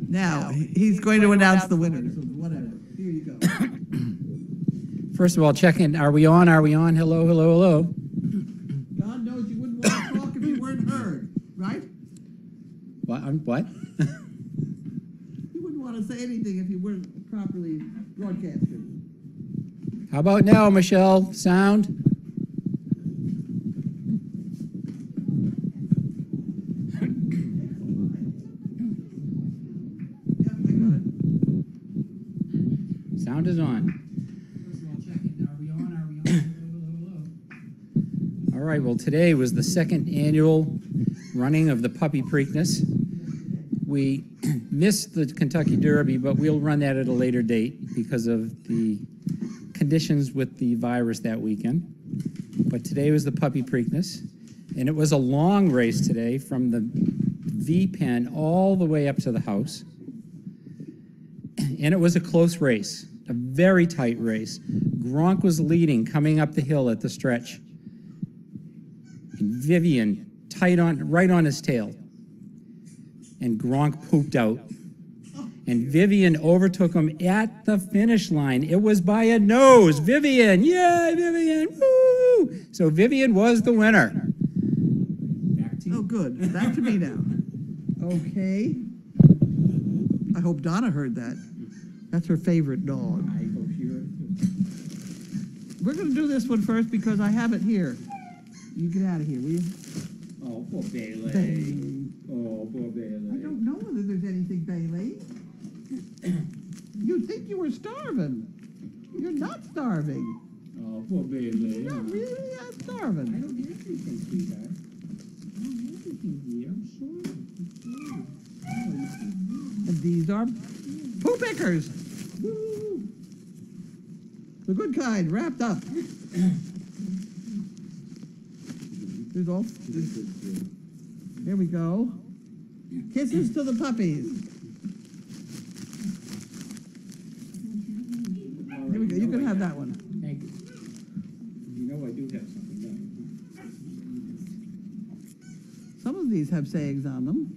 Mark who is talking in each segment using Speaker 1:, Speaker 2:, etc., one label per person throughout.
Speaker 1: Now, he's going to announce the winners. Whatever. Here you go.
Speaker 2: First of all, check in. Are we on? Are we on? Hello, hello, hello.
Speaker 1: God knows you wouldn't want to talk if you weren't heard, right?
Speaker 2: What? What?
Speaker 1: You wouldn't want to say anything if you weren't properly broadcasted.
Speaker 2: How about now, Michelle? Sound? Sound is on. All right, well, today was the second annual running of the Puppy Preakness. We missed the Kentucky Derby, but we'll run that at a later date because of the conditions with the virus that weekend. But today was the Puppy Preakness, and it was a long race today from the V pen all the way up to the house. And it was a close race, a very tight race. Gronk was leading coming up the hill at the stretch. And Vivian right on his tail. And Gronk pooped out. And Vivian overtook him at the finish line. It was by a nose. Vivian, yay, Vivian, woo! So Vivian was the winner. Back to you.
Speaker 1: Oh, good. Back to me now. Okay. I hope Donna heard that. That's her favorite dog.
Speaker 2: I hope she heard it.
Speaker 1: We're going to do this one first because I have it here. You get out of here, will you?
Speaker 2: Oh, poor Bailey.
Speaker 1: Bailey.
Speaker 2: Oh, poor Bailey.
Speaker 1: I don't know whether there's anything, Bailey. You'd think you were starving. You're not starving.
Speaker 2: Oh, poor Bailey.
Speaker 1: You're not really starving.
Speaker 2: I don't have anything, sweetheart. I don't have anything here. I'm sorry.
Speaker 1: And these are poo pickers. Woo. The good kind, wrapped up. There's all. Here we go. Kisses to the puppies. Here we go. You can have that one.
Speaker 2: Thank you. You know I do have something, don't you?
Speaker 1: Some of these have sayings on them.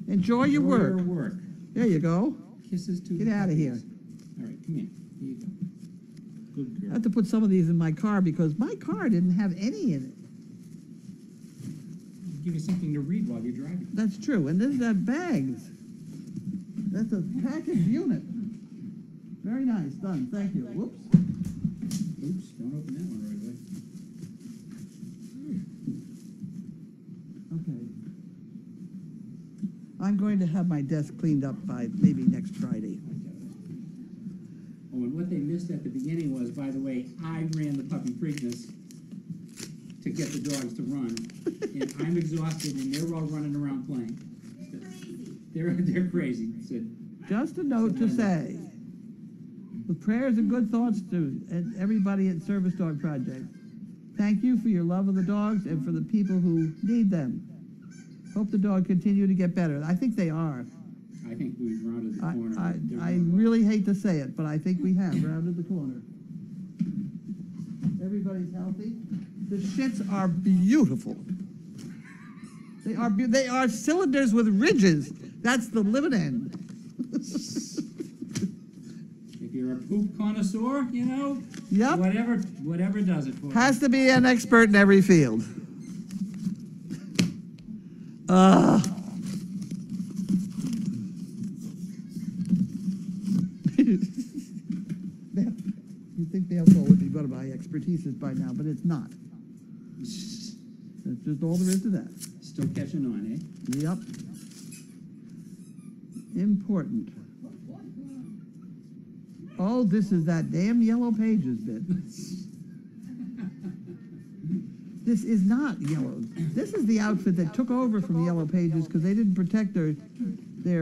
Speaker 1: Enjoy your work.
Speaker 2: Enjoy your work.
Speaker 1: There you go.
Speaker 2: Kisses to
Speaker 1: Get
Speaker 2: the
Speaker 1: out of
Speaker 2: puppies.
Speaker 1: here.
Speaker 2: All right, come here. Here you go. Good
Speaker 1: I
Speaker 2: girl.
Speaker 1: have to put some of these in my car because my car didn't have any in it.
Speaker 2: Give you something to read while you're driving.
Speaker 1: That's true. And this have bags. That's a package unit. Very nice. Done. Thank you. Whoops.
Speaker 2: Oops, don't open that one right away.
Speaker 1: Okay. I'm going to have my desk cleaned up by maybe next Friday.
Speaker 2: Oh, and what they missed at the beginning was, by the way, I ran the Puppy Preakness to get the dogs to run, and I'm exhausted, and they're all running around playing. They're crazy. So,
Speaker 1: Just a note to say, with prayers and good thoughts to everybody at Service Dog Project, thank you for your love of the dogs and for the people who need them. Hope the dog continue to get better. I think they are.
Speaker 2: I think we've rounded the corner.
Speaker 1: I really hate to say it, but I think we have rounded the corner. Everybody's healthy. The shits are beautiful. They are cylinders with ridges. That's the limit end.
Speaker 2: If you're a poop connoisseur, you know,
Speaker 1: Yep.
Speaker 2: whatever does it for you.
Speaker 1: Has to be an expert in every field. You'd think the alcohol would be better by expertise by now, but it's not. That's just all there is to that.
Speaker 2: Still catching on, eh?
Speaker 1: Yep. Important. Oh, this is that damn Yellow Pages bit. This is not Yellow. This is the outfit that took over from Yellow Pages because they didn't protect their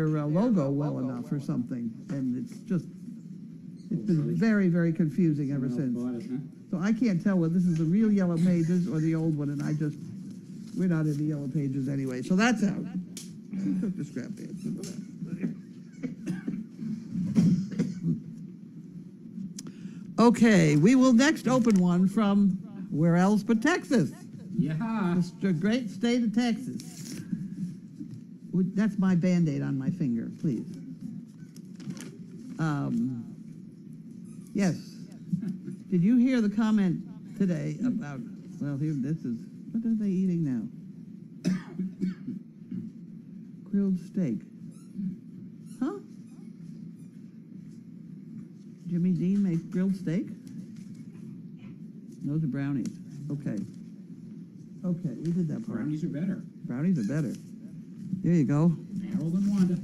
Speaker 1: logo well enough or something, and it's been very, very confusing ever since. So I can't tell whether this is the real Yellow Pages or the old one, and we're not in the Yellow Pages anyway, so that's out. Who took the scrap pants? Okay, we will next open one from where else but Texas.
Speaker 2: Yeah.
Speaker 1: The great state of Texas. That's my Band-Aid on my finger, please. Yes. Did you hear the comment today about, well, here, this is, what are they eating now? Grilled steak. Huh? Jimmy Dean makes grilled steak? Those are brownies. Okay. Okay, we did that part.
Speaker 2: Brownies are better.
Speaker 1: Brownies are better. There you go.
Speaker 2: Harold and Wanda.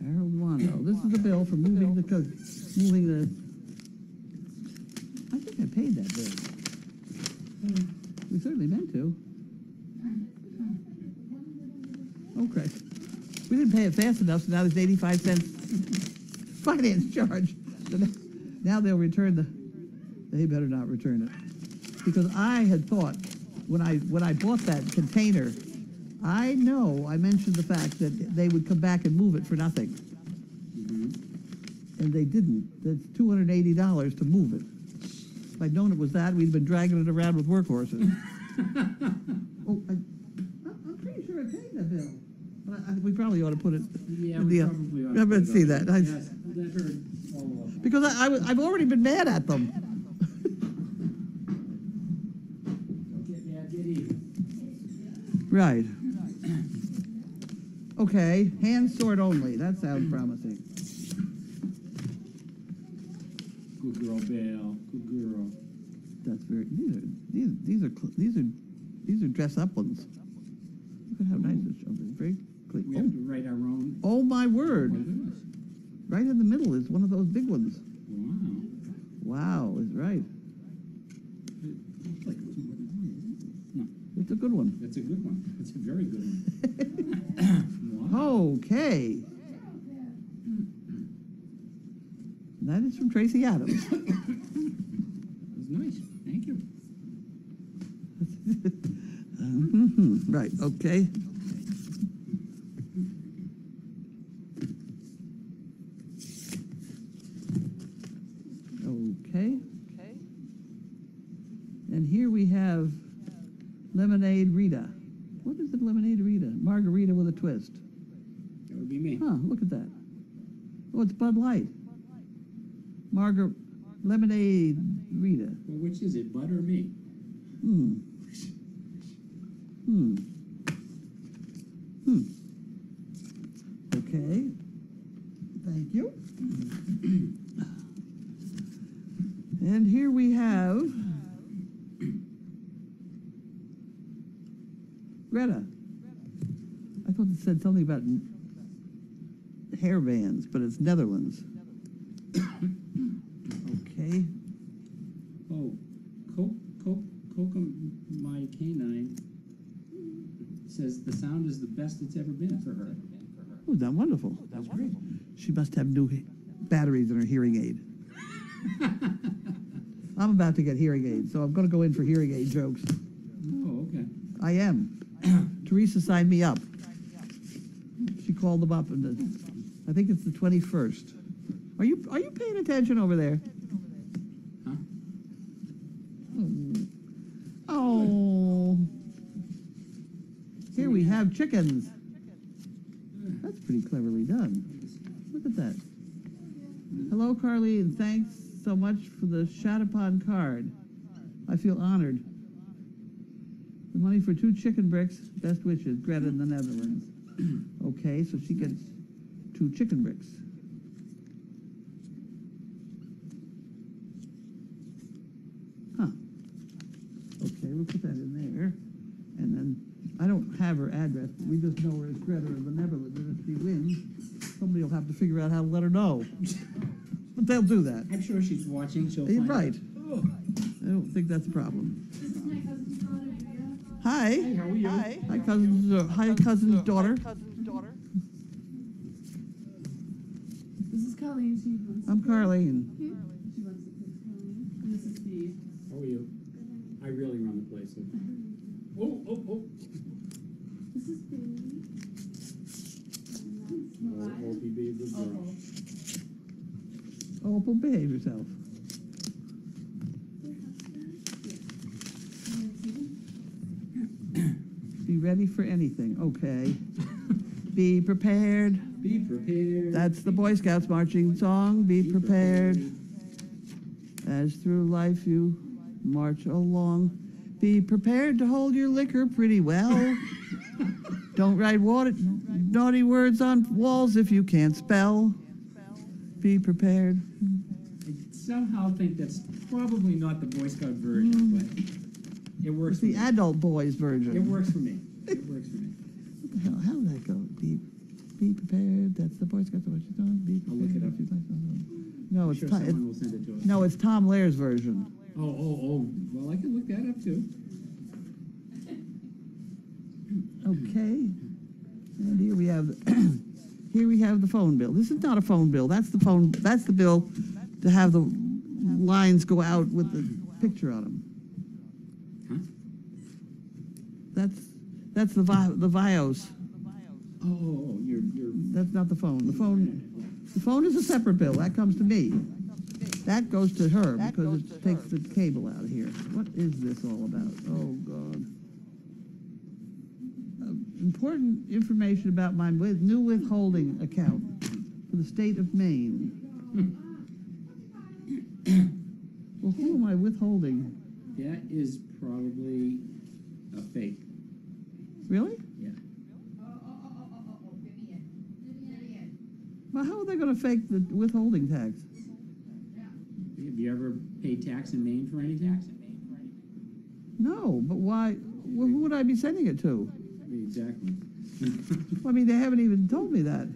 Speaker 1: Harold Wando. This is the bill for moving the, moving the, I think I paid that bill. We certainly meant to. Okay. We didn't pay it fast enough, so now there's 85 cents finance charge. So now they'll return they better not return it. Because I had thought, when I bought that container, I know I mentioned the fact that they would come back and move it for nothing. And they didn't. That's $280 to move it. If I'd known it was that, we'd been dragging it around with workhorses. Oh, I'm pretty sure I paid that bill. But we probably ought to put it
Speaker 2: Yeah,
Speaker 1: in
Speaker 2: we
Speaker 1: the,
Speaker 2: probably ought to
Speaker 1: let's
Speaker 2: put
Speaker 1: see
Speaker 2: it
Speaker 1: that.
Speaker 2: up. Yes, that heard all of them.
Speaker 1: Because I've already been mad at them.
Speaker 2: Don't get mad, get even.
Speaker 1: Right. Okay, hand sort only. That sounds promising.
Speaker 2: Good girl, Belle. Good girl.
Speaker 1: That's very. These are dress up ones. Look at how nice this show is. Very
Speaker 2: We
Speaker 1: clean.
Speaker 2: have to write our own.
Speaker 1: Oh my
Speaker 2: Oh,
Speaker 1: word!
Speaker 2: my goodness.
Speaker 1: Right in the middle is one of those big ones.
Speaker 2: Wow.
Speaker 1: Wow, is right.
Speaker 2: It looks like it was more than one, isn't it? No,
Speaker 1: It's a good one.
Speaker 2: that's a good one. That's a very good one. Wow.
Speaker 1: Okay. That is from Tracy Adams.
Speaker 2: That was nice. Thank you.
Speaker 1: Right, okay. Okay. And here we have Lemonade Rita. What is it, Lemonade Rita? Margarita with a twist.
Speaker 2: That would be me.
Speaker 1: Huh, look at that. Oh, it's Bud Light. Lemonade Rita.
Speaker 2: Well, which is it, Bud or me?
Speaker 1: Hmm. Okay. Thank you. And here we have Greta. I thought it said something about hair bands, but it's Netherlands. Okay.
Speaker 2: Oh, Coca My Canine says the sound is the best it's ever been for her.
Speaker 1: Oh, that's wonderful.
Speaker 2: That's great.
Speaker 1: She must have new batteries in her hearing aid. I'm about to get hearing aids, so I'm going to go in for hearing aid jokes.
Speaker 2: Oh, okay.
Speaker 1: I am. Teresa signed me up. She called them up, and I think it's the 21st. Are you paying attention over there?
Speaker 2: Huh?
Speaker 1: Oh. Here we have chickens. That's pretty cleverly done. Look at that. Hello, Carleen. Thanks so much for the Shatapon card. I feel honored. The money for 2 chicken bricks. Best wishes, Greta in the Netherlands. Okay, so she gets 2 chicken bricks. Huh. Okay, we'll put that in there. And then, I don't have her address. We just know her as Greta in the Netherlands. And if she wins, somebody will have to figure out how to let her know. But they'll do that.
Speaker 2: I'm sure she's watching. She'll
Speaker 1: You're
Speaker 2: find
Speaker 1: right.
Speaker 2: out.
Speaker 1: I don't think that's a problem.
Speaker 3: This is my cousin's daughter, Julia.
Speaker 1: Hi.
Speaker 2: Hey, how are you?
Speaker 1: Hi, cousin's daughter.
Speaker 3: This is Colleen. She wants to
Speaker 1: I'm
Speaker 3: play.
Speaker 1: Carleen.
Speaker 3: She wants to play with Colleen. And this is Steve.
Speaker 2: How are you? I really run the place. Oh.
Speaker 3: This is Bailey. And that's
Speaker 2: Oh, Opie, be a good girl.
Speaker 3: Opal.
Speaker 1: Opal, behave yourself. Be ready for anything. Okay. Be prepared.
Speaker 2: Be prepared.
Speaker 1: That's the Boy Scouts marching song, be prepared. As through life you march along, be prepared to hold your liquor pretty well. Don't write naughty words on walls if you can't spell. Be prepared.
Speaker 2: I somehow think that's probably not the Boy Scout version, but it works
Speaker 1: It's
Speaker 2: for
Speaker 1: the
Speaker 2: me.
Speaker 1: adult boys version.
Speaker 2: It works for me. It works for me.
Speaker 1: What the hell? How did that go? Be prepared. That's the Boy Scouts marching song. Be
Speaker 2: I'll
Speaker 1: prepared.
Speaker 2: look it up.
Speaker 1: No,
Speaker 2: I'm
Speaker 1: it's
Speaker 2: sure
Speaker 1: Tom,
Speaker 2: someone will send it to us.
Speaker 1: no, it's Tom Lair's version.
Speaker 2: Oh. Well, I can look that up too.
Speaker 1: Okay. And here we have here we have the phone bill. This is not a phone bill. That's the phone. That's the bill to have the lines go out with the picture on them.
Speaker 2: Huh?
Speaker 1: That's the Vios.
Speaker 2: Oh, you're.
Speaker 1: That's not the phone. The phone is a separate bill. That comes to me. That goes to her because it takes the cable out of here. What is this all about? Oh, God. Important information about my new withholding account for the state of Maine. Well, who am I withholding?
Speaker 2: That is probably a fake.
Speaker 1: Really?
Speaker 2: Yeah.
Speaker 1: Well, how are they going to fake the withholding tax?
Speaker 2: Have you ever paid tax in Maine for any tax?
Speaker 1: No, but why? Well, who would I be sending it to?
Speaker 2: Exactly.
Speaker 1: Well, I mean, they haven't even told me that.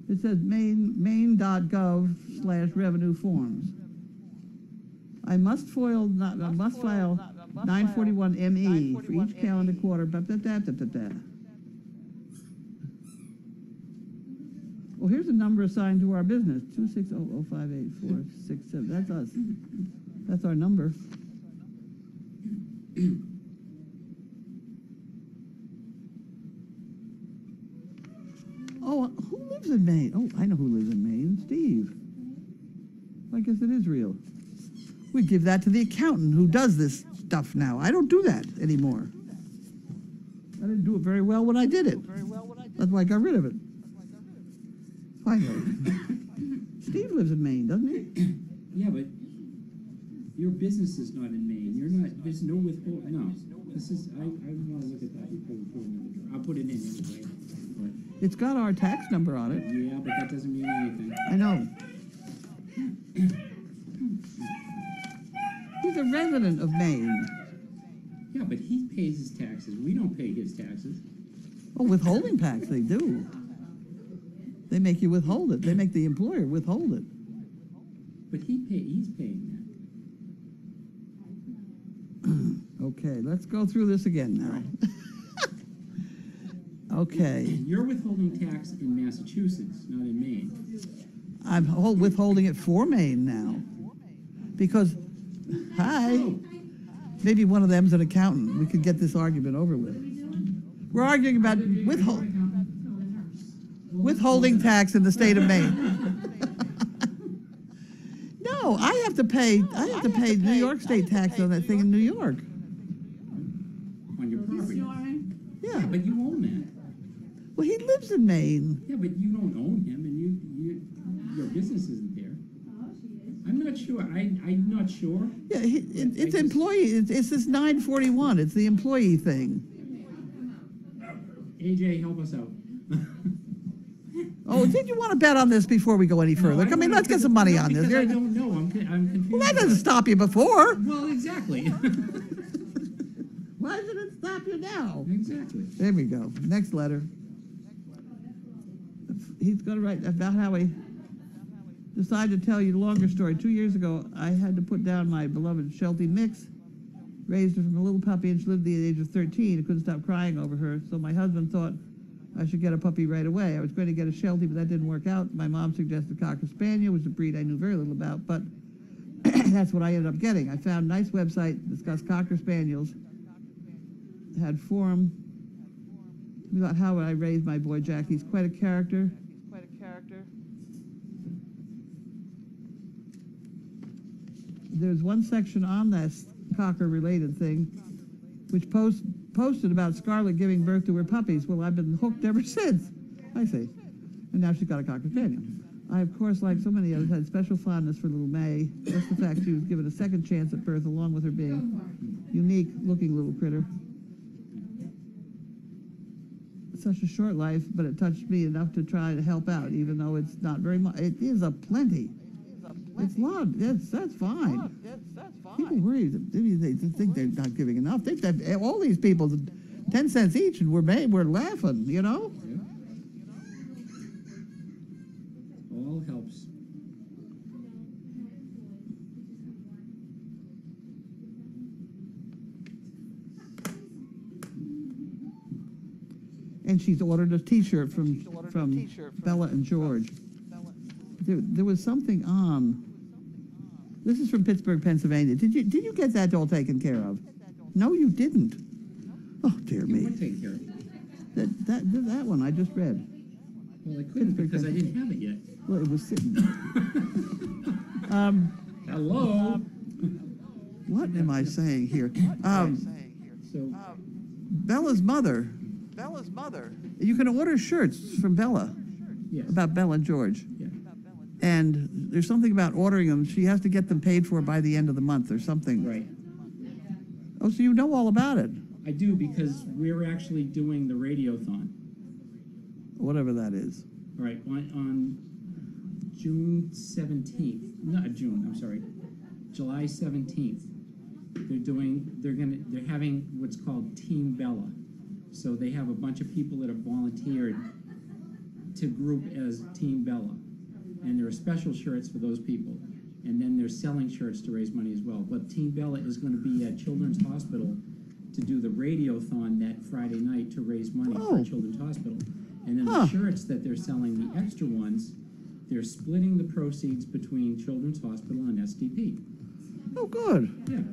Speaker 1: It says maine.gov/revenue forms. I must file 941 ME for each calendar quarter. Well, here's a number assigned to our business, 260058467. That's us. That's our number. Oh, who lives in Maine? Oh, I know who lives in Maine. Steve. I guess it is real. We give that to the accountant who does this stuff now. I don't do that anymore. I didn't do it very well when I did it. That's why I got rid of it. Finally. Steve lives in Maine, doesn't he?
Speaker 2: Yeah, but your business is not in Maine. You're not. There's no withhold. No. This is. I want to look at that before we put it in the drawer. I'll put it in anyway. But
Speaker 1: It's got our tax number on it.
Speaker 2: yeah, but that doesn't mean anything.
Speaker 1: I know. He's a resident of Maine.
Speaker 2: Yeah, but he pays his taxes. We don't pay his taxes.
Speaker 1: Oh, withholding tax, they do. They make you withhold it. They make the employer withhold it.
Speaker 2: But he's paying
Speaker 1: Okay, let's go through this again now. Okay,
Speaker 2: that. You're withholding tax in Massachusetts, not in Maine.
Speaker 1: I'm withholding it for Maine now. Because, hi, maybe one of them's an accountant. We could get this argument over with. We're arguing about withholding tax in the state of Maine. No, I have to pay New York state tax on that thing in New York.
Speaker 2: On your
Speaker 3: This
Speaker 2: property.
Speaker 3: your name?
Speaker 1: Yeah.
Speaker 2: But you own that.
Speaker 1: Well, he lives in Maine.
Speaker 2: Yeah, but you don't own him, and your business isn't there. I'm not sure. I'm not sure.
Speaker 1: Yeah, it's employee. It's this 941. It's the employee thing.
Speaker 2: AJ, help us out.
Speaker 1: Oh, did you want to bet on this before we go any further? Come on, let's get some money on this.
Speaker 2: Because I
Speaker 1: You're-
Speaker 2: don't know. I'm confused.
Speaker 1: Well, that doesn't stop you before.
Speaker 2: Well, exactly.
Speaker 1: Why does it stop you now?
Speaker 2: Exactly.
Speaker 1: There we go. Next letter. He's going to write about how he decided to tell you a longer story. 2 years ago, I had to put down my beloved Sheltie Mix. Raised her from a little puppy, and she lived to the age of 13. I couldn't stop crying over her, so my husband thought I should get a puppy right away. I was going to get a Sheltie, but that didn't work out. My mom suggested Cocker Spaniel, which is a breed I knew very little about, but that's what I ended up getting. I found a nice website, discussed Cocker Spaniels, had forum about how I raised my boy Jack. He's quite a character. There's one section on that Cocker-related thing, which posted about Scarlett giving birth to her puppies. Well, I've been hooked ever since. I see. And now she's got a Cocker Spaniel. I, of course, like so many others, had special fondness for little May. Just the fact she was given a second chance at birth, along with her being unique-looking little critter. Such a short life, but it touched me enough to try to help out, even though it's not very much. It is a plenty. It's a lot. That's fine. People worry that they think they're not giving enough. They think that all these people, 10 cents each, and we're laughing, you know?
Speaker 2: All helps.
Speaker 1: And she's ordered a T-shirt from Bella and George. There was something on. This is from Pittsburgh, Pennsylvania. Did you get that all taken care of? No, you didn't. Oh dear
Speaker 2: What
Speaker 1: me.
Speaker 2: take care of?
Speaker 1: That one I just read.
Speaker 2: Well, I couldn't because I didn't have it yet.
Speaker 1: Well, it was sitting.
Speaker 2: Hello?
Speaker 1: What am I saying here?
Speaker 2: So,
Speaker 1: Bella's mother. You can order shirts from Bella
Speaker 2: yes.
Speaker 1: about Bella and George.
Speaker 2: Yeah.
Speaker 1: And there's something about ordering them. She has to get them paid for by the end of the month or something.
Speaker 2: Right.
Speaker 1: Oh, so you know all about it.
Speaker 2: I do because we're actually doing the radiothon.
Speaker 1: Whatever that is.
Speaker 2: All right, on June 17th, not June, I'm sorry, July 17th, they're having what's called Team Bella. So they have a bunch of people that have volunteered to group as Team Bella. And there are special shirts for those people. And then they're selling shirts to raise money as well. But Team Bella is going to be at Children's Hospital to do the radiothon that Friday night to raise money for Children's Hospital. And then the shirts that they're selling, the extra ones, they're splitting the proceeds between Children's Hospital and SDP.
Speaker 1: Oh, good.
Speaker 2: Yeah.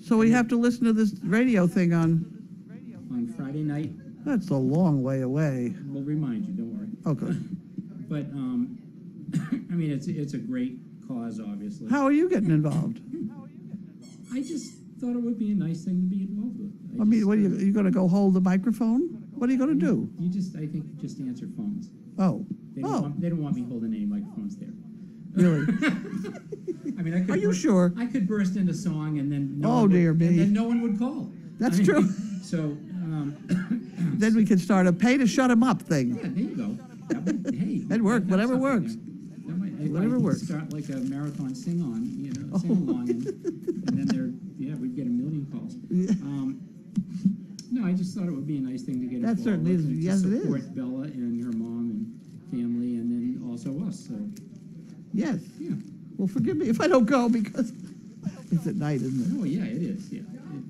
Speaker 1: So we have to listen to this radio thing on
Speaker 2: Friday night,
Speaker 1: That's a long way away.
Speaker 2: we'll remind you, don't worry.
Speaker 1: Okay.
Speaker 2: But, I mean, it's a great cause, obviously.
Speaker 1: How are you getting involved?
Speaker 2: I just thought it would be a nice thing to be involved with.
Speaker 1: I mean, what are you going to go hold the microphone? What are you going to do?
Speaker 2: I think, just answer phones.
Speaker 1: Oh.
Speaker 2: They don't want me holding any microphones there.
Speaker 1: Really?
Speaker 2: I mean, I could.
Speaker 1: Are you sure?
Speaker 2: I could burst into song and then.
Speaker 1: Oh, dear me.
Speaker 2: And then no one would call.
Speaker 1: That's true.
Speaker 2: So.
Speaker 1: Then we can start a pay to shut him up thing.
Speaker 2: Yeah, there you go. Hey.
Speaker 1: That'd work,
Speaker 2: that's
Speaker 1: whatever
Speaker 2: something
Speaker 1: works.
Speaker 2: there. If
Speaker 1: Whatever
Speaker 2: I
Speaker 1: works.
Speaker 2: Start like a marathon sing-along, and then we'd get a million calls.
Speaker 1: Yeah.
Speaker 2: No, I just thought it would be a nice thing to get
Speaker 1: That
Speaker 2: involved
Speaker 1: certainly
Speaker 2: with,
Speaker 1: is.
Speaker 2: to
Speaker 1: Yes, it is.
Speaker 2: support Bella and her mom and family, and then also us. So
Speaker 1: Yes.
Speaker 2: yeah.
Speaker 1: Well, forgive me if I don't go because it's at night, isn't it?
Speaker 2: Oh yeah, it is. Yeah.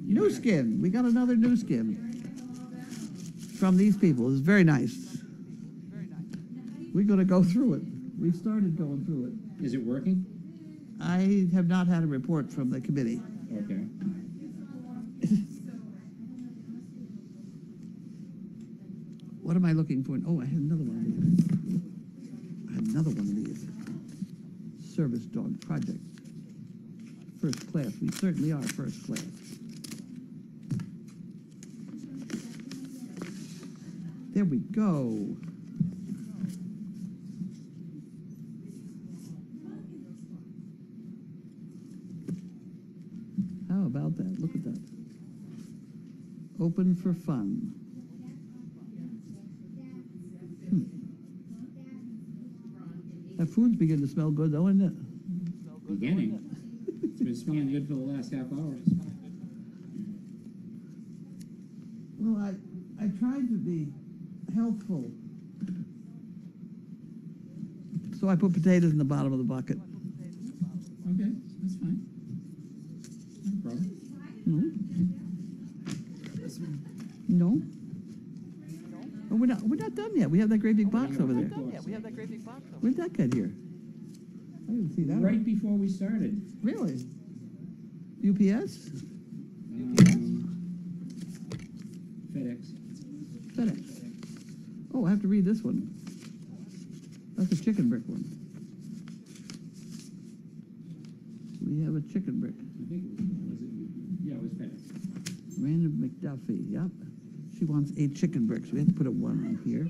Speaker 1: New skin. We got another new skin from these people. It's very nice. We're going to go through it. We've started going through it.
Speaker 2: Is it working?
Speaker 1: I have not had a report from the committee.
Speaker 2: Okay.
Speaker 1: What am I looking for? Oh, I had another one of these. I had another one of these. Service dog project. First class. We certainly are first class. There we go. How about that? Look at that. Open for fun. That food's beginning to smell good, though, isn't it?
Speaker 2: Beginning. It's been smelling good for the last half hour.
Speaker 1: Well, I tried to be helpful. So I put potatoes in the bottom of the bucket.
Speaker 2: Okay, that's fine. No problem.
Speaker 1: No? No? Oh, we're not done yet. We have that great big box over there. Where'd that get here? I didn't see that.
Speaker 2: Right before we started.
Speaker 1: Really? UPS?
Speaker 2: FedEx.
Speaker 1: FedEx. Oh, I have to read this one. That's a chicken brick one. We have a chicken brick.
Speaker 2: I think it was it? Yeah, it was FedEx.
Speaker 1: Miranda McDuffie, yep. She wants 8 chicken bricks. We have to put a 1 on here.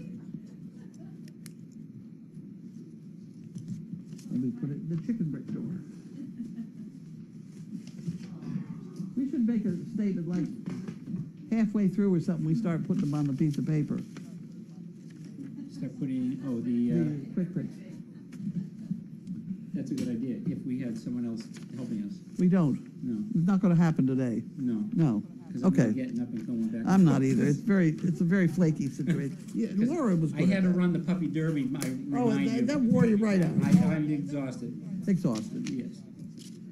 Speaker 1: And we put it in the chicken brick door. We should make a statement like halfway through or something, we start putting them on the piece of paper.
Speaker 2: Start putting,
Speaker 1: The quick bricks.
Speaker 2: that's a good idea, if we had someone else helping us.
Speaker 1: We don't.
Speaker 2: No,
Speaker 1: It's not gonna happen today.
Speaker 2: no.
Speaker 1: No.
Speaker 2: Because I'm not
Speaker 1: Okay.
Speaker 2: getting up and going back.
Speaker 1: I'm not either. It's a very flaky situation. Yeah,
Speaker 2: 'Cause
Speaker 1: Laura was
Speaker 2: I
Speaker 1: good
Speaker 2: had
Speaker 1: at
Speaker 2: to
Speaker 1: that.
Speaker 2: run the puppy derby, I
Speaker 1: Oh,
Speaker 2: remind you.
Speaker 1: that wore you right out.
Speaker 2: I'm exhausted,
Speaker 1: Exhausted.
Speaker 2: yes.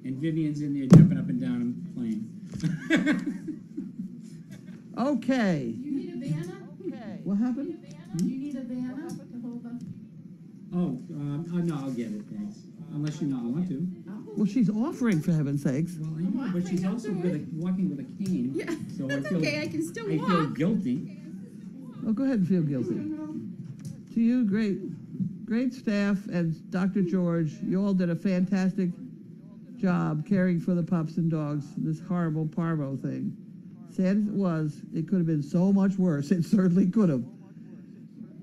Speaker 2: And Vivian's in there jumping up and down and playing.
Speaker 1: Okay.
Speaker 3: You need a Vanna?
Speaker 1: What happened?
Speaker 3: You need a Vanna to hold the.
Speaker 2: Oh, no, I'll get it, thanks. Unless you want to.
Speaker 1: Well, she's offering, for heaven's sakes.
Speaker 2: Well, I know, but she's also walking with a cane.
Speaker 3: Yeah,
Speaker 2: So I
Speaker 3: that's
Speaker 2: feel,
Speaker 3: okay, I can still
Speaker 2: I feel
Speaker 3: walk.
Speaker 2: guilty.
Speaker 1: Oh, go ahead and feel guilty. To you, great staff, and Dr. George, you all did a fantastic job caring for the pups and dogs, this horrible parvo thing. Sad as it was, it could have been so much worse. It certainly could have.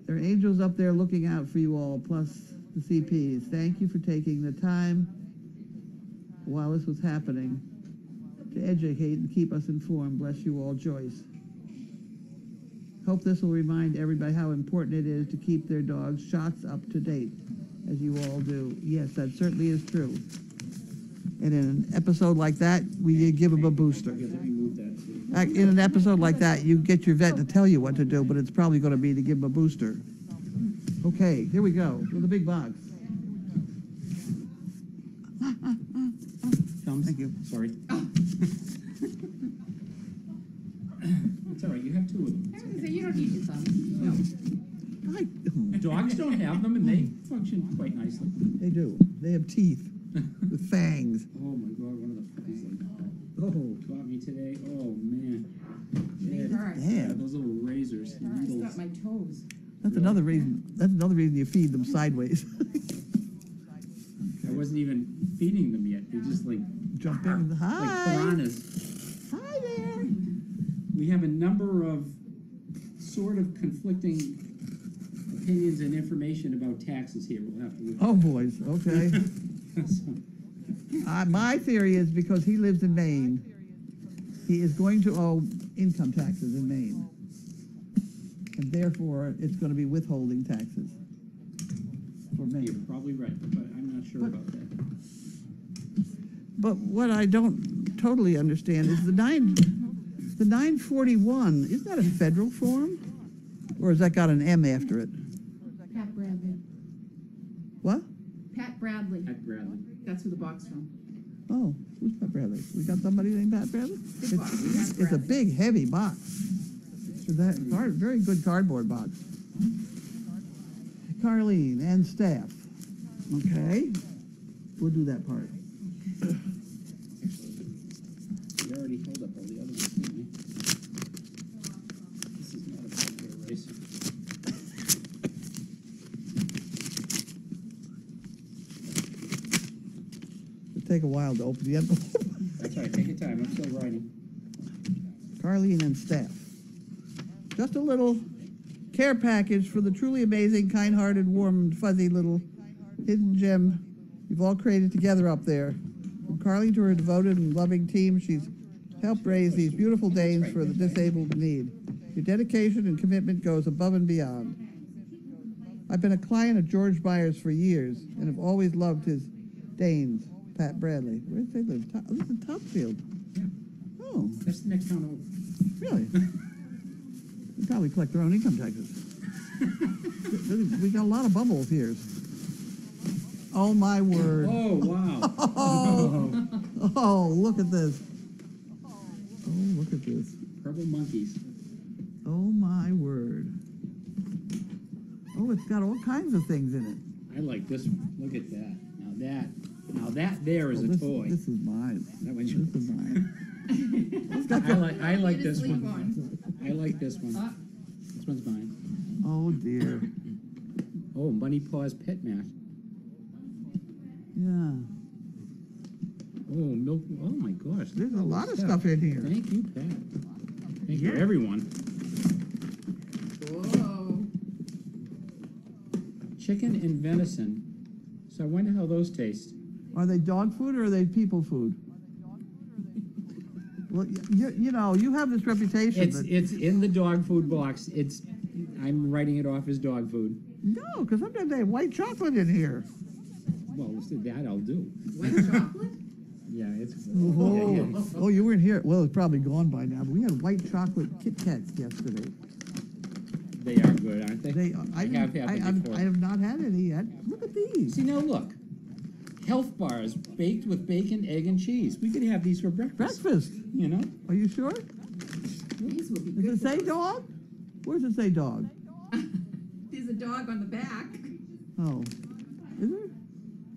Speaker 1: There are angels up there looking out for you all, plus the CPs. Thank you for taking the time while this was happening to educate and keep us informed. Bless you all, Joyce. Hope this will remind everybody how important it is to keep their dogs' shots up to date, as you all do. Yes, that certainly is true. And in an episode like that, we give them a booster.
Speaker 2: Let me move that.
Speaker 1: In an episode like that, you get your vet to tell you what to do, but it's probably going to be to give them a booster. Okay, here we go with the big box.
Speaker 2: Thumbs?
Speaker 1: Thank you.
Speaker 2: Sorry. It's all right, you have 2 of them.
Speaker 3: I was gonna say, you don't need your thumb.
Speaker 2: Dogs don't have them, and they function quite nicely.
Speaker 1: They do. They have teeth with fangs.
Speaker 2: Oh my God, one of the puppies like
Speaker 1: Oh,
Speaker 2: caught me today. Oh man.
Speaker 3: They
Speaker 2: had-
Speaker 3: hurt.
Speaker 1: damn.
Speaker 2: Those little razors,
Speaker 3: I
Speaker 2: needles.
Speaker 3: got my toes.
Speaker 1: That's another reason. That's another reason you feed them sideways.
Speaker 2: I wasn't even feeding them yet. They're just like
Speaker 1: Jump in.
Speaker 2: like
Speaker 1: Hi.
Speaker 2: piranhas.
Speaker 1: Hi there.
Speaker 2: We have a number of sort of conflicting opinions and information about taxes here. We'll have to look.
Speaker 1: Oh, boys. Okay.
Speaker 2: So,
Speaker 1: My theory is because he lives in Maine, he is going to owe income taxes in Maine. And therefore, it's going to be withholding taxes for
Speaker 2: you're
Speaker 1: Maine.
Speaker 2: probably right, but I'm not sure about that.
Speaker 1: But what I don't totally understand is the 941, isn't that a federal form? Or has that got an M after it?
Speaker 3: Pat Bradley.
Speaker 1: What?
Speaker 3: Pat Bradley.
Speaker 2: At Bradley.
Speaker 3: That's who the box from.
Speaker 1: Oh, who's Pat Bradley? We got somebody named Pat Bradley?
Speaker 3: Big box, Pat
Speaker 1: It's a
Speaker 3: Bradley.
Speaker 1: big, heavy box. It's a very good cardboard box. Carlene and staff. Okay, we'll do that part.
Speaker 2: We already held up all the other ones, didn't we? This is not a bad race.
Speaker 1: It'll take a while to open the envelope.
Speaker 2: That's all right, take your time, I'm still writing.
Speaker 1: Carlene and staff. Just a little care package for the truly amazing, kind-hearted, warm, fuzzy little hidden gem you've all created together up there. From Carlene to her devoted and loving team, she's helped raise these beautiful Danes for the disabled in need. Your dedication and commitment goes above and beyond. I've been a client of George Myers for years and have always loved his Danes. Pat Bradley. Where does they live? This is in Topsfield.
Speaker 2: Yeah,
Speaker 1: Oh,
Speaker 2: that's the next town over.
Speaker 1: really? They probably collect their own income taxes. We got a lot of bubbles here. Oh, my word.
Speaker 2: Oh, wow.
Speaker 1: Oh, look at this. Oh, look at this.
Speaker 2: Purple monkeys.
Speaker 1: Oh, my word. Oh, it's got all kinds of things in it.
Speaker 2: I like this one. Look at that. Now that there is
Speaker 1: Oh,
Speaker 2: a
Speaker 1: this,
Speaker 2: toy.
Speaker 1: This is mine.
Speaker 2: That one's
Speaker 1: This is mine.
Speaker 2: I like
Speaker 3: Get to
Speaker 2: this
Speaker 3: sleep
Speaker 2: one.
Speaker 3: on.
Speaker 2: I like this one.
Speaker 3: Ah.
Speaker 2: This one's mine.
Speaker 1: Oh, dear.
Speaker 2: Oh, Bunny Paws Pet Mat.
Speaker 1: Yeah.
Speaker 2: Oh, milk. Oh my gosh.
Speaker 1: There's a lot of stuff in here.
Speaker 2: Thank you, Pat. think for
Speaker 1: Yeah.
Speaker 2: everyone.
Speaker 3: Whoa.
Speaker 2: Chicken and venison. So I wonder how those taste.
Speaker 1: Are they dog food or are they people food? Well, you know, you have this reputation that,
Speaker 2: It's in the dog food box. I'm writing it off as dog food.
Speaker 1: no, because sometimes they have white chocolate in here.
Speaker 2: Well, that I'll do.
Speaker 3: White chocolate?
Speaker 2: Yeah, it's.
Speaker 1: Oh, oh, you weren't here. Well, it's probably gone by now. But we had white chocolate Kit Kats yesterday.
Speaker 2: They are good, aren't they?
Speaker 1: They,
Speaker 2: I have had them before.
Speaker 1: I have not had any yet. Look at these.
Speaker 2: See, now look. Health bars baked with bacon, egg, and cheese. We could have these for breakfast.
Speaker 1: Breakfast.
Speaker 2: You know?
Speaker 1: Are you sure?
Speaker 3: These will be
Speaker 1: Does
Speaker 3: good.
Speaker 1: it say
Speaker 3: for us.
Speaker 1: dog? Where does it say dog?
Speaker 3: There's a dog on the back.
Speaker 1: Oh, is there?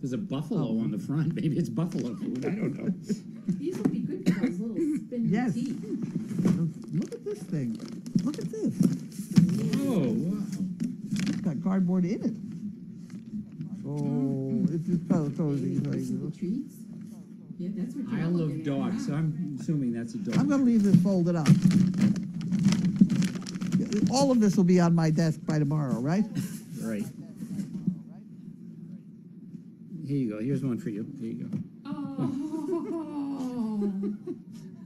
Speaker 2: There's a buffalo on the front. Maybe it's buffalo food. I don't know.
Speaker 3: These will be good for those little spinning
Speaker 1: Yes.
Speaker 3: teeth.
Speaker 1: Look at this thing. Look at this.
Speaker 2: Oh, wow.
Speaker 1: It's got cardboard in it. Oh, it's just cozy.
Speaker 3: These little treats. Yeah, that's what you're
Speaker 2: Isle
Speaker 3: looking
Speaker 2: of
Speaker 3: at.
Speaker 2: Dogs. So I'm assuming that's a dog.
Speaker 1: I'm going to leave this folded up. All of this will be on my desk by tomorrow, right?
Speaker 2: Right. Here you go. Here's one for you. Here you go.
Speaker 3: Oh.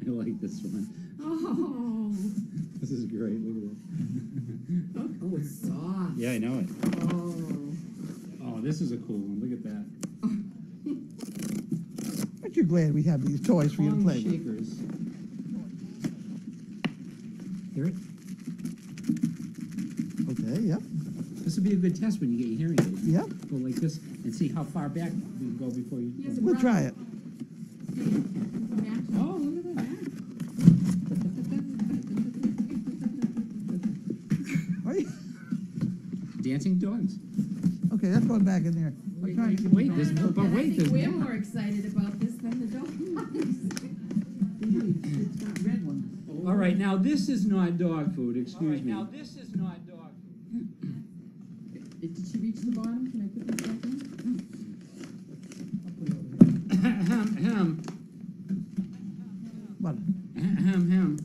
Speaker 2: I like this one.
Speaker 3: Oh.
Speaker 2: This is great. Look at
Speaker 3: Oh, it's soft.
Speaker 2: that. Yeah, I know it.
Speaker 3: Oh.
Speaker 2: Oh, this is a cool one. Look at that.
Speaker 1: Aren't you glad we have these toys for you to
Speaker 2: Pong
Speaker 1: play with?
Speaker 2: shakers. Hear it?
Speaker 1: Okay, yep,
Speaker 2: This would be a good test when you get your hearing aid.
Speaker 1: yep.
Speaker 2: Go like this and see how far back you can go before you.
Speaker 3: Yes.
Speaker 1: We'll try it.
Speaker 2: Oh, look at that.
Speaker 1: Are you?
Speaker 2: Dancing dogs.
Speaker 1: Okay, that's going back in there. I'm trying to keep
Speaker 2: Wait,
Speaker 1: it
Speaker 2: there's
Speaker 1: going.
Speaker 2: more, but
Speaker 3: And I
Speaker 2: wait,
Speaker 3: think
Speaker 2: there's
Speaker 3: we're
Speaker 2: more.
Speaker 3: more excited about this than the dogs. It's got red ones.
Speaker 2: All right, now this is not dog food, excuse me.
Speaker 4: this is not dog food.
Speaker 3: Did she reach the bottom? Can I put this back in?
Speaker 2: Ahem, ahem,
Speaker 1: What?
Speaker 2: ahem.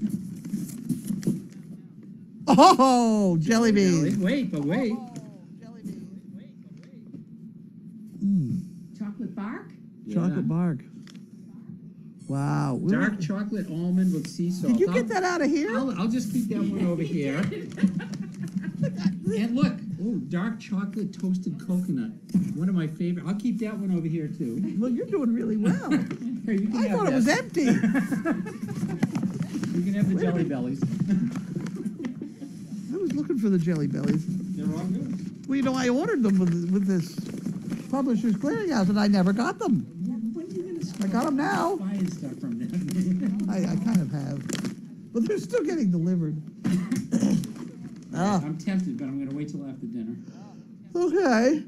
Speaker 1: Oh, jelly beans.
Speaker 2: Wait, but wait.
Speaker 1: Mm,
Speaker 3: Chocolate bark?
Speaker 1: chocolate bark. Wow. We
Speaker 2: Dark
Speaker 1: were-
Speaker 2: chocolate almond with sea salt.
Speaker 1: Did you get that out of here?
Speaker 2: I'll just keep that one over here. And look, oh, dark chocolate toasted coconut. One of my favorite. I'll keep that one over here too.
Speaker 1: Well, you're doing really well.
Speaker 2: Here, you can
Speaker 1: I
Speaker 2: have
Speaker 1: thought it was
Speaker 2: that.
Speaker 1: empty.
Speaker 2: You can have the
Speaker 1: Wait a
Speaker 2: jelly
Speaker 1: minute.
Speaker 2: bellies.
Speaker 1: I was looking for the jelly bellies.
Speaker 2: They're all good.
Speaker 1: Well, you know, I ordered them with this Publishers Clearinghouse, and I never got them.
Speaker 2: When are you gonna
Speaker 1: I got them now.
Speaker 2: buying stuff from them?
Speaker 1: I kind of have, but they're still getting delivered. Ah,
Speaker 2: I'm tempted, but I'm gonna wait till after dinner.
Speaker 1: okay.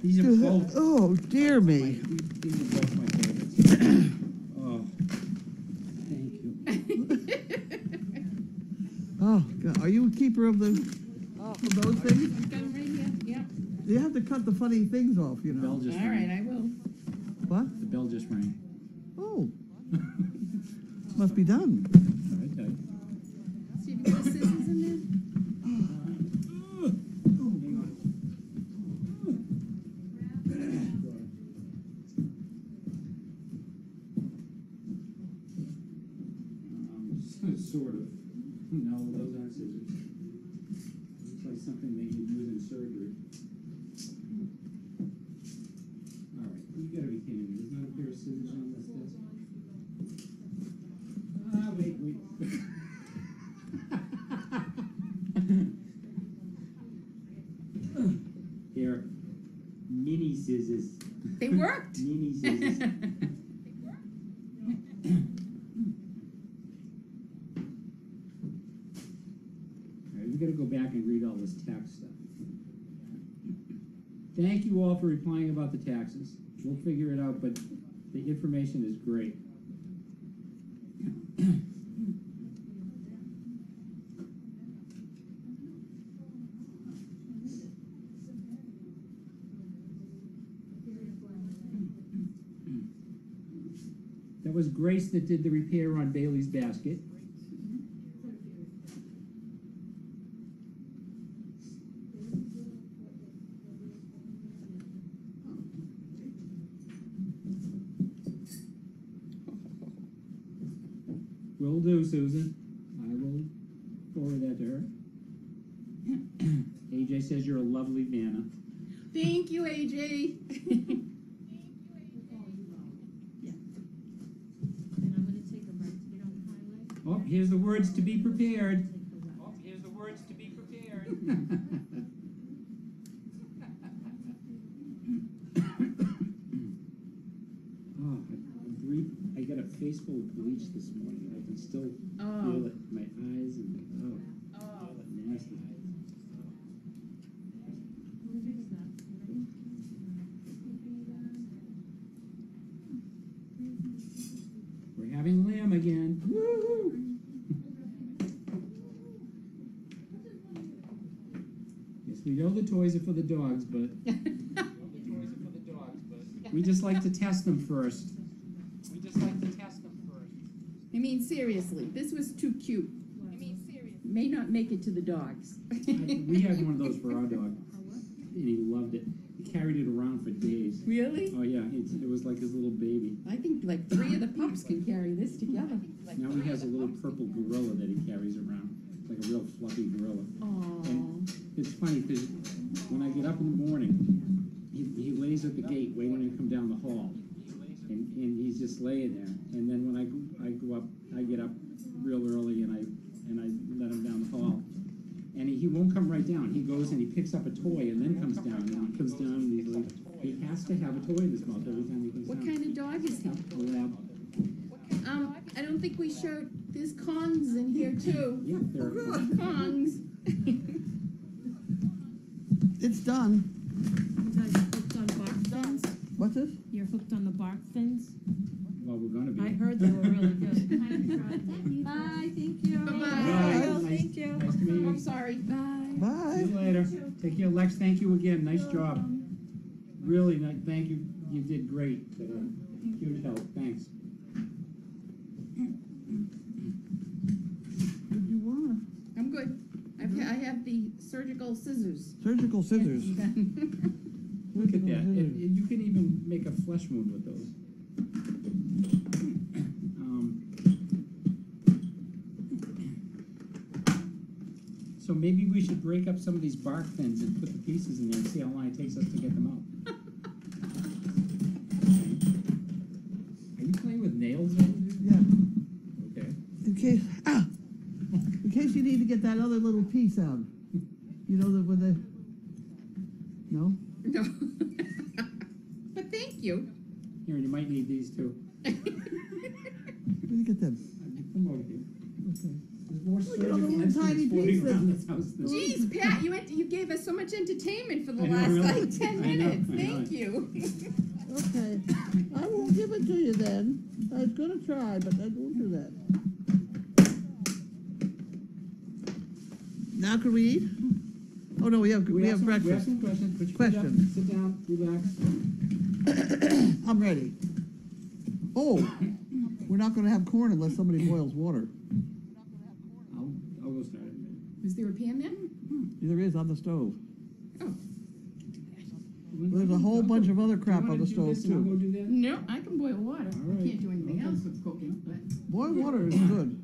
Speaker 2: These are both-
Speaker 1: Oh, dear me.
Speaker 2: These are both my favorites. Oh, thank you.
Speaker 1: Oh, God. Are you a keeper of those things?
Speaker 3: I've got them right here. Yep.
Speaker 1: You have to cut the funny things off, you
Speaker 2: The bell
Speaker 1: know.
Speaker 2: just
Speaker 3: All right,
Speaker 2: rang.
Speaker 3: I will.
Speaker 1: What?
Speaker 2: The bell just rang.
Speaker 1: Oh, must be done.
Speaker 2: Okay.
Speaker 3: See if you got the scissors in there.
Speaker 2: Sort of. No, those aren't scissors. Looks like something they could use in surgery. All right, you gotta be kidding me. There's not a pair of scissors on this desk. Ah, wait. Here, mini scissors.
Speaker 3: They worked.
Speaker 2: Mini scissors. All right, we gotta go back and read all this tax stuff. Thank you all for replying about the taxes. We'll figure it out, but the information is great. That was Grace that did the repair on Bailey's basket. Will do, Susan. I will forward that to her. AJ says you're a lovely Vanna.
Speaker 3: Thank you, AJ.
Speaker 2: Oh, here's the words to be prepared. Oh, here's the words to be prepared. Oh, I got a face full of bleach this morning, and I can still feel it in my eyes and nasty. We're having lamb again. Woo-hoo! Yes, we know the toys are for the dogs, but we just like to test them first.
Speaker 3: I mean, seriously, this was too cute. May not make it to the dogs.
Speaker 2: We had one of those for our dog, and he loved it. He carried it around for days.
Speaker 3: Really?
Speaker 2: Oh yeah, it was like his little baby.
Speaker 3: I think like 3 of the pups can carry this together.
Speaker 2: Now he has a little purple gorilla that he carries around, like a real fluffy gorilla.
Speaker 3: Aww.
Speaker 2: And it's funny because when I get up in the morning, he lays at the gate waiting to come down the hall, and he's just laying there. And then when I go up, I get up real early and I let him down the hall, and he won't come right down. He goes and he picks up a toy and then comes down. And he comes down and he's like, he has to have a toy in his mouth every time he comes
Speaker 3: What
Speaker 2: down.
Speaker 3: kind of dog is he?
Speaker 2: A lab.
Speaker 3: I don't think we showed, there's Kongs in here too.
Speaker 2: Yeah, they're
Speaker 3: Kongs.
Speaker 1: It's done.
Speaker 5: You're hooked on bark fins?
Speaker 1: What's this?
Speaker 5: You're hooked on the bark fins?
Speaker 2: well, we're gonna be.
Speaker 5: I heard they were really good. Bye, thank you.
Speaker 3: Bye-bye.
Speaker 2: Bye.
Speaker 5: Thank you.
Speaker 2: Nice to meet you.
Speaker 3: I'm sorry.
Speaker 5: Bye.
Speaker 2: See
Speaker 1: Bye.
Speaker 2: you later. Take care, Lex. Thank you again. Nice job. Really, thank you. You did great. Huge help. Thanks.
Speaker 1: Did you want
Speaker 3: I'm good. I have the surgical scissors.
Speaker 1: surgical scissors?
Speaker 2: Look at
Speaker 1: Surgical
Speaker 2: that.
Speaker 1: scissors.
Speaker 2: You can even make a flesh wound with those. So maybe we should break up some of these bark fins and put the pieces in there and see how long it takes us to get them out. Are you playing with nails over there?
Speaker 1: Yeah.
Speaker 2: Okay.
Speaker 1: In case you need to get that other little piece out. You know, with the, no?
Speaker 3: No. But thank you.
Speaker 2: Here, you might need these too.
Speaker 1: Where do you get them?
Speaker 2: Come over here.
Speaker 1: Okay.
Speaker 2: There's more
Speaker 1: Look at all the
Speaker 2: surgical
Speaker 1: little tiny
Speaker 2: instruments floating
Speaker 1: pieces.
Speaker 2: around this house than-
Speaker 3: Jeez, Pat, you gave us so much entertainment for the
Speaker 2: I know,
Speaker 3: last
Speaker 2: really.
Speaker 3: like 10
Speaker 2: I know,
Speaker 3: minutes.
Speaker 2: I know.
Speaker 3: Thank you.
Speaker 1: Okay. I won't give it to you then. I was gonna try, but I won't do that. Now can we eat? Oh, no, we have
Speaker 2: We have
Speaker 1: breakfast.
Speaker 2: some questions. Put your feet up,
Speaker 1: Questions.
Speaker 2: sit down, relax.
Speaker 1: I'm ready. Oh, we're not gonna have corn unless somebody boils water.
Speaker 2: I'll go start it.
Speaker 3: Is there a pan there?
Speaker 1: There is on the stove.
Speaker 3: Oh,
Speaker 1: There's a whole bunch of other crap on the stove
Speaker 2: I'll go
Speaker 1: too.
Speaker 2: do that?
Speaker 3: no, I can boil water.
Speaker 2: All right.
Speaker 3: I can't do anything
Speaker 2: Okay.
Speaker 3: else with cooking, but,
Speaker 1: Boiled water is good.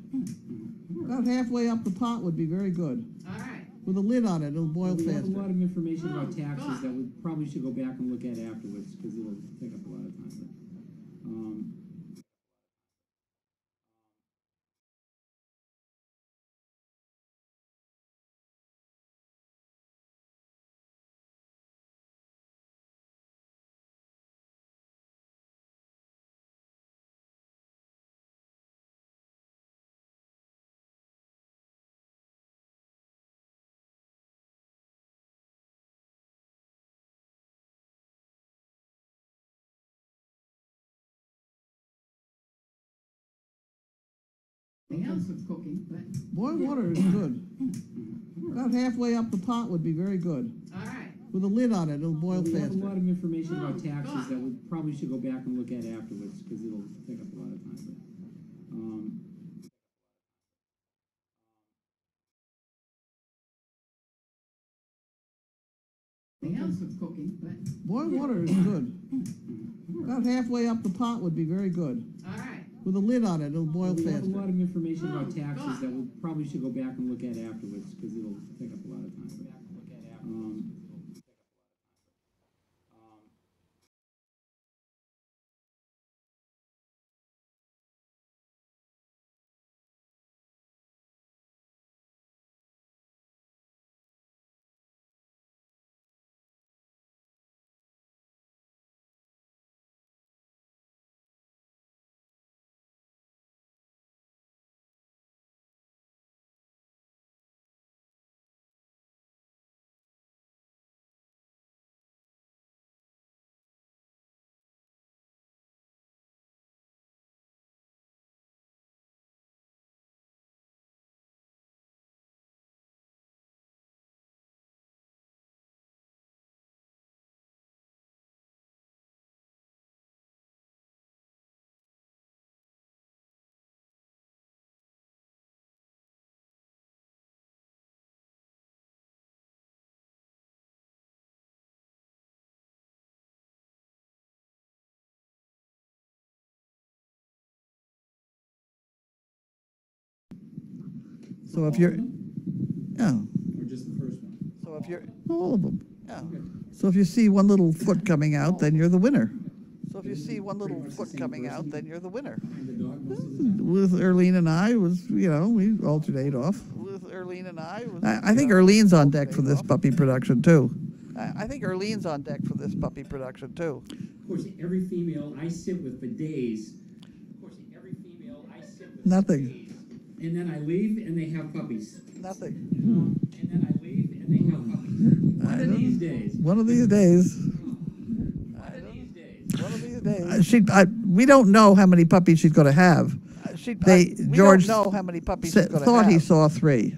Speaker 1: About halfway up the pot would be very good.
Speaker 3: all right.
Speaker 1: With a lid on it, it'll boil
Speaker 2: We have a
Speaker 1: faster.
Speaker 2: lot of information about
Speaker 3: Oh,
Speaker 2: taxes
Speaker 3: God.
Speaker 2: that we probably should go back and look at afterwards, because it'll take up a lot of time.
Speaker 3: Anything else with cooking, but,
Speaker 1: Boiled water is good. About halfway up the pot would be very good.
Speaker 3: all right.
Speaker 1: With a lid on it, it'll boil
Speaker 2: We have a
Speaker 1: faster.
Speaker 2: lot of information about
Speaker 3: Oh,
Speaker 2: taxes
Speaker 3: God.
Speaker 2: that we probably should go back and look at afterwards, because it'll take up a lot of time.
Speaker 3: Anything else with cooking, but,
Speaker 1: Boiled water is good. About halfway up the pot would be very good.
Speaker 3: all right.
Speaker 1: with a lid on it, it'll boil
Speaker 2: We have a
Speaker 1: faster.
Speaker 2: lot of information about taxes that we probably should go back and look at afterwards, because it'll take up a lot of time.
Speaker 1: So if you're, yeah,
Speaker 2: Or just the first one?
Speaker 1: so if you're, all of them, yeah.
Speaker 2: Okay.
Speaker 1: So if you see one little foot coming out, then you're the winner. So if you
Speaker 2: Isn't
Speaker 1: see
Speaker 2: it
Speaker 1: one
Speaker 2: pretty
Speaker 1: little
Speaker 2: much the
Speaker 1: foot
Speaker 2: same
Speaker 1: coming
Speaker 2: person?
Speaker 1: out, then you're the winner.
Speaker 2: And the dog most of the time?
Speaker 1: With Erlene and I was, we alternate off. With Erlene and I think Erlene's on deck for this puppy production too. I think Erlene's on deck for this puppy production too.
Speaker 2: Of course, every female I sit with for days. Of course, every female I sit with
Speaker 1: Nothing.
Speaker 2: for days. And then I leave and they have puppies.
Speaker 1: Nothing.
Speaker 2: And then I leave and they have puppies. One of these days.
Speaker 1: One of these days.
Speaker 2: One of these days.
Speaker 1: One of these days. We don't know how many puppies she's going to have. George
Speaker 6: don't know how many puppies
Speaker 1: sa-
Speaker 6: she's going to
Speaker 1: thought he
Speaker 6: have.
Speaker 1: saw 3.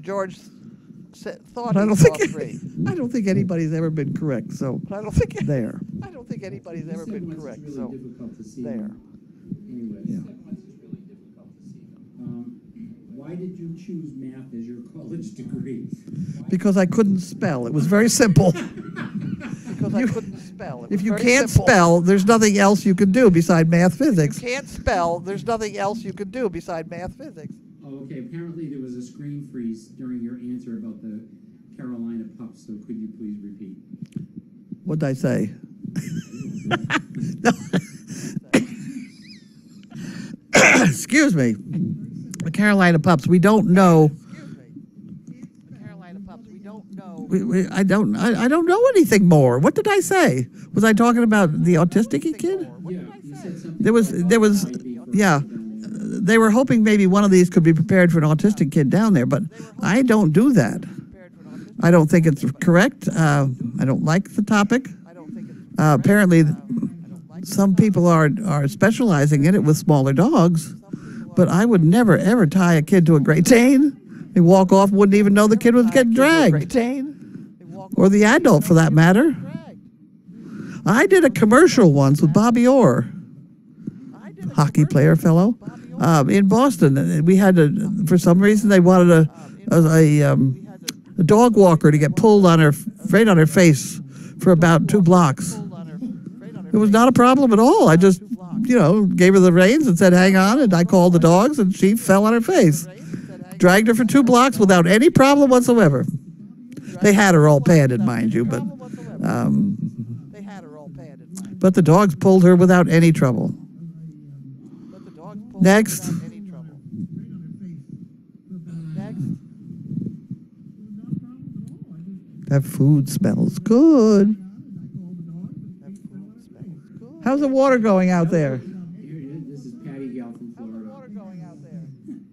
Speaker 6: George thought
Speaker 1: But I
Speaker 6: he
Speaker 1: don't
Speaker 6: saw
Speaker 1: think
Speaker 6: 3.
Speaker 1: I don't think anybody's ever been correct. So
Speaker 6: But I don't think
Speaker 1: there.
Speaker 6: anybody's
Speaker 2: This
Speaker 6: ever been
Speaker 2: segment's
Speaker 6: correct.
Speaker 2: really
Speaker 6: So
Speaker 2: difficult to see.
Speaker 6: there.
Speaker 2: Anyway,
Speaker 1: Yeah.
Speaker 2: this segment's is really difficult to see. Why did you choose math as your college degree?
Speaker 1: Because I couldn't spell. It was very simple.
Speaker 6: because I couldn't spell. It
Speaker 1: If
Speaker 6: was
Speaker 1: you
Speaker 6: very
Speaker 1: can't
Speaker 6: simple.
Speaker 1: spell, there's nothing else you can do beside math physics.
Speaker 6: You can't spell. There's nothing else you can do beside math physics.
Speaker 2: Oh, okay, apparently there was a screen freeze during your answer about the Carolina pups, so could you please repeat?
Speaker 1: What'd I say? Excuse me. The Carolina pups. We don't know.
Speaker 6: The Carolina pups. We don't know.
Speaker 1: I don't know anything more. What did I say? Was I talking about the autistic kid?
Speaker 2: Yeah, you said something.
Speaker 1: There was,
Speaker 2: might be for-
Speaker 1: yeah. They were hoping maybe one of these could be prepared for an autistic kid down there, but I don't do that. I don't think it's correct. I don't like the topic.
Speaker 6: I don't think it's.
Speaker 1: Apparently, some people are specializing in it with smaller dogs, but I would never ever tie a kid to a Great Dane. They walk off, wouldn't even know the kid was getting dragged, or the adult for that matter. I did a commercial once with Bobby Orr, hockey player fellow, in Boston. We had to, for some reason, they wanted a dog walker to get pulled on her, right on her face, for about 2 blocks. It was not a problem at all. I just, gave her the reins and said, "Hang on," and I called the dogs, and she fell on her face. Dragged her for 2 blocks without any problem whatsoever. They had her all padded, mind you, but
Speaker 6: They had her all padded.
Speaker 1: but the dogs pulled her without any trouble.
Speaker 6: But the dogs pulled
Speaker 1: Next.
Speaker 6: without any trouble. Next.
Speaker 1: That food smells good. How's the water going out there?
Speaker 2: This is Patty Gal from Florida.
Speaker 6: Water going out there.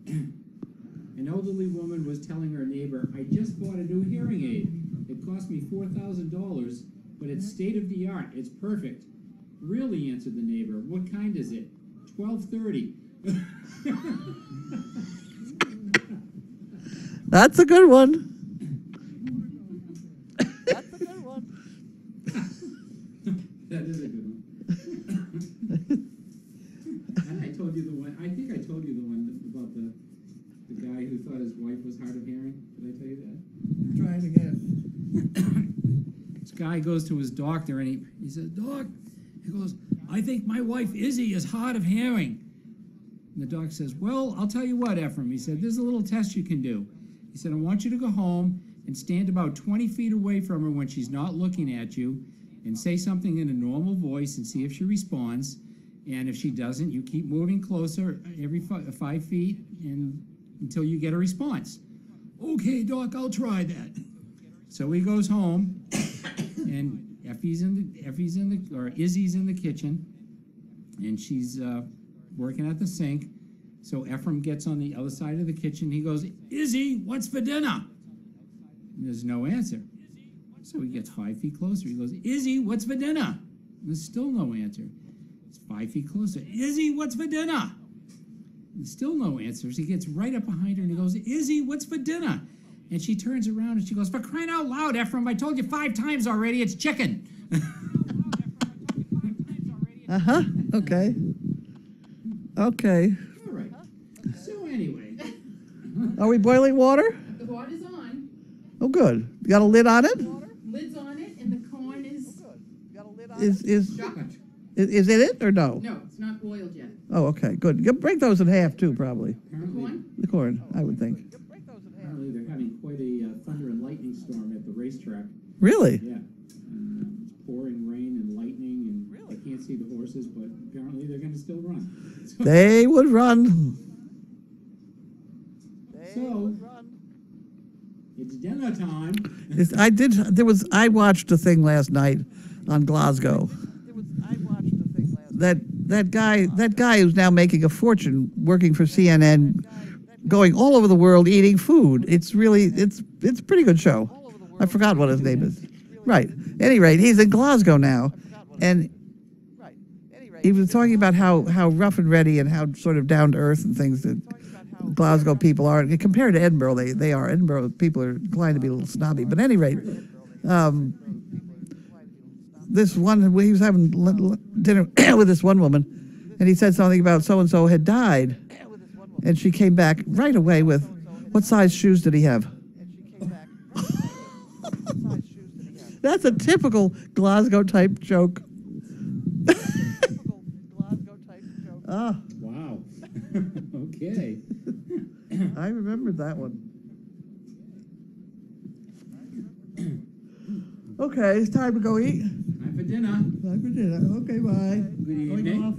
Speaker 2: An elderly woman was telling her neighbor, "I just bought a new hearing aid. It cost me $4,000, but it's state of the art. It's perfect." "Really?" answered the neighbor. "What kind is it?" "1230."
Speaker 1: That's a good one.
Speaker 6: That's a good one.
Speaker 2: That is a good one. And I told you the one. I think I told you the one about the guy who thought his wife was hard of hearing. Did I tell you that?
Speaker 1: Try it again.
Speaker 2: This guy goes to his doctor and he says, "Doc," he goes, "I think my wife Izzy is hard of hearing." And the doc says, well, I'll tell you what, Ephraim. He said, there's a little test you can do. He said, I want you to go home and stand about 20 feet away from her when she's not looking at you and say something in a normal voice and see if she responds. And if she doesn't, you keep moving closer every 5 feet and until you get a response. Okay, Doc, I'll try that. So he goes home, and Izzy's in the kitchen, and she's working at the sink. So Ephraim gets on the other side of the kitchen. He goes, Izzy, what's for dinner? And there's no answer. So he gets 5 feet closer. He goes, Izzy, what's for dinner? And there's still no answer. It's 5 feet closer. Izzy, what's for dinner? And still no answers. He gets right up behind her and he goes, Izzy, what's for dinner? And she turns around and she goes, for crying out loud, Ephraim, I told you 5 times already, it's chicken.
Speaker 1: Uh-huh, okay. Okay.
Speaker 2: All right. So anyway.
Speaker 1: Are we boiling water?
Speaker 3: The water's on,
Speaker 1: Oh, good. You got a lid on it?
Speaker 3: lid's on it, and the corn is,
Speaker 6: Got a lid on
Speaker 1: Is
Speaker 6: it?
Speaker 3: shocked.
Speaker 1: is it it or no?
Speaker 3: No, it's not boiled yet.
Speaker 1: Oh, okay, good. You break those in half too, probably.
Speaker 3: Corn?
Speaker 1: The corn, I would think.
Speaker 6: You break those in half.
Speaker 2: Apparently they're having quite a thunder and lightning storm at the racetrack.
Speaker 1: Really?
Speaker 2: Yeah. It's pouring rain and lightning, and
Speaker 6: Really?
Speaker 2: I can't see the horses, but apparently they're going to still run. So,
Speaker 1: They would run.
Speaker 6: They
Speaker 2: So-
Speaker 6: would run.
Speaker 2: it's dinner time.
Speaker 1: I watched a thing last night on Glasgow.
Speaker 6: I watched the thing last
Speaker 1: That guy who's now making a fortune working for CNN, going all over the world eating food. It's a pretty good show. I forgot what his name is. Right. At any rate, he's in Glasgow now, and
Speaker 6: Right. Anyway,
Speaker 1: he was talking about how rough and ready and how sort of down to earth and things that Glasgow people are. Compared to Edinburgh, they are. Edinburgh people are inclined to be a little snobby. But at any rate, this one, he was having dinner with this one woman, and he said something about so-and-so had died. And she came back right away with, what size shoes did he have? That's a typical Glasgow type joke. Ah,
Speaker 2: Wow. Okay.
Speaker 1: I remembered that one. Okay, it's time to go eat.
Speaker 2: Time for dinner.
Speaker 1: Time for dinner. Okay, bye.
Speaker 2: Good
Speaker 1: Going
Speaker 2: evening.
Speaker 1: off.